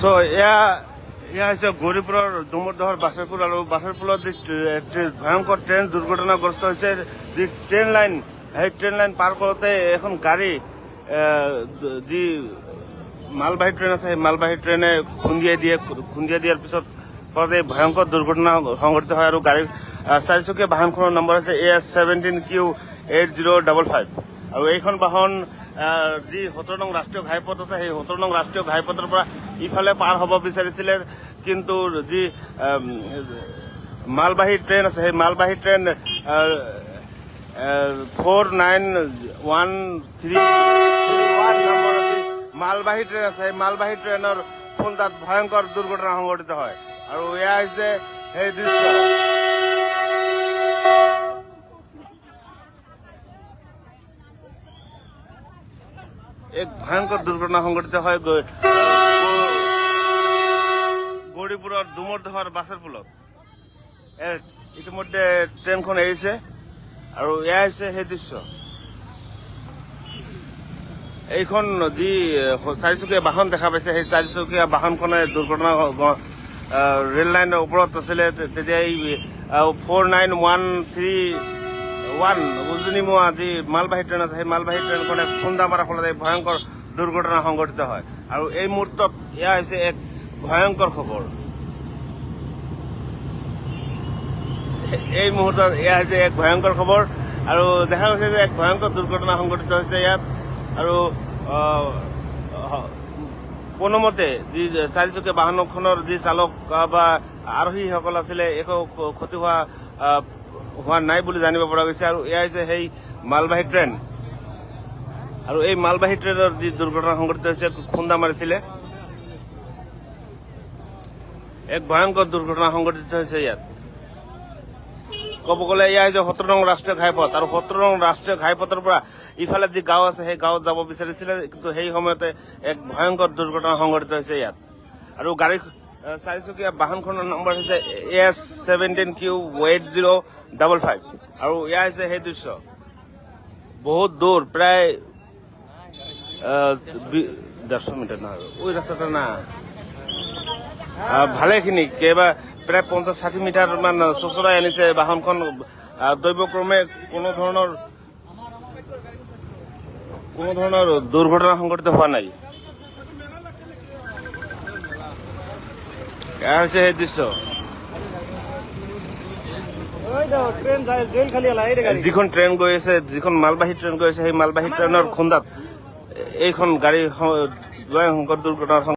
So এয়া হৈছে গৌৰীপুৰৰ ডুমৰদহৰ বাছৰপুৰ আৰু বাছৰপুৰত ভয়ংকৰ ট্ৰেইন দুৰ্ঘটনাগ্ৰস্ত হৈছে। যি ট্ৰেইন লাইন সেই ট্ৰেইন লাইন পাৰ কৰোঁতে এখন গাড়ী যি মালবাহী ট্ৰেইন আছে সেই মালবাহী ট্ৰেইনে খুন্দিয়াই দিয়াৰ পিছত ফলতে ভয়ংকৰ দুৰ্ঘটনা সংঘটিত হয়। আৰু গাড়ী চাৰিচকীয়া বাহনখনৰ নম্বৰ হৈছে AS17Q8055 আৰু এইখন বাহন যি 17 নং ৰাষ্ট্ৰীয় ঘাইপথ আছে সেই 17 নং ৰাষ্ট্ৰীয় ঘাইপথৰ পৰা ইফালে পাৰ হ'ব বিচাৰিছিলে, কিন্তু যি মালবাহী ট্ৰেইন আছে সেই মালবাহী ট্ৰেইন 4913 মালবাহী ট্ৰেইন আছে সেই মালবাহী ট্ৰেইনৰ খুন্দাত ভয়ংকৰ দুৰ্ঘটনা সংঘটিত হয়। আৰু এয়া হৈছে সেই দৃশ্য। এক ভয়ংকৰ দুৰ্ঘটনা সংঘটিত হয় গৌৰীপুৰৰ ডুমৰদহৰ বাছৰপুলত। ইতিমধ্যে ট্ৰেইনখন এৰিছে আৰু এয়া হৈছে সেই দৃশ্য। এইখন যি চাৰিচকীয়া বাহন দেখা পাইছে সেই চাৰিচকীয়া বাহনখনে দুৰ্ঘটনা ৰেল লাইনৰ ওপৰত আছিলে। তেতিয়া এই 4913 উজনিমুৱা যি মালবাহী ট্ৰেইন আছে সেই মালবাহী ট্ৰেইনখনে খুন্দা মাৰাৰ ফলত এই ভয়ংকৰ দুৰ্ঘটনা সংঘটিত হয়। আৰু এই মুহূৰ্তত এয়া হৈছে এক ভয়ংকৰ খবৰ। এই মুহূৰ্তত এয়া হৈছে এক ভয়ংকৰ খবৰ আৰু দেখা গৈছে যে এক ভয়ংকৰ দুৰ্ঘটনা সংঘটিত হৈছে ইয়াত। আৰু কোনোমতে যি চাৰিচকীয়া বাহনখনৰ যি চালক বা আৰোহীসকল আছিলে একো ক্ষতি হোৱা নাই বুলি জানিব পৰা গৈছে। আৰু এয়া হৈছে সেই মালবাহী ট্ৰেইন আৰু এই মালবাহী ট্ৰেইনৰ যি দুৰ্ঘটনা সংঘটিত হৈছে খুন্দা মাৰিছিলে। এক ভয়ংকৰ দুৰ্ঘটনা সংঘটিত হৈছে ইয়াত। ক'ব গ'লে এয়া হৈছে 17 নং ৰাষ্ট্ৰীয় ঘাইপথ আৰু 17 নং ৰাষ্ট্ৰীয় ঘাইপথৰ পৰা ইফালে যি গাঁও আছে সেই গাঁৱত যাব বিচাৰিছিলে, কিন্তু সেই সময়তে এক ভয়ংকৰ দুৰ্ঘটনা সংঘটিত হৈছে ইয়াত। আৰু গাড়ী চাৰিচকীয়া বাহনখনৰ নম্বৰ হৈছে AS17Q8055 আৰু এয়া হৈছে সেই দৃশ্য। বহুত দূৰ, প্ৰায় 150 মিটাৰ নহয়, ওই ৰাস্তাটা না ভালেখিনি প্ৰায় 50-60 মিটাৰ মান চোঁচৰাই আনিছে বাহনখন। দৈৱক্ৰমে কোনো ধৰণৰ দুৰ্ঘটনা সংঘটিত হোৱা নাই। এয়া হৈছে সেই দৃশ্য। যিখন ট্ৰেইন গৈ আছে, যিখন মালবাহী ট্ৰেইন গৈ আছে সেই মালবাহী ট্ৰেইনৰ খুন্দাত এইখন গাড়ী ভয়ংকৰ দুৰ্ঘটনা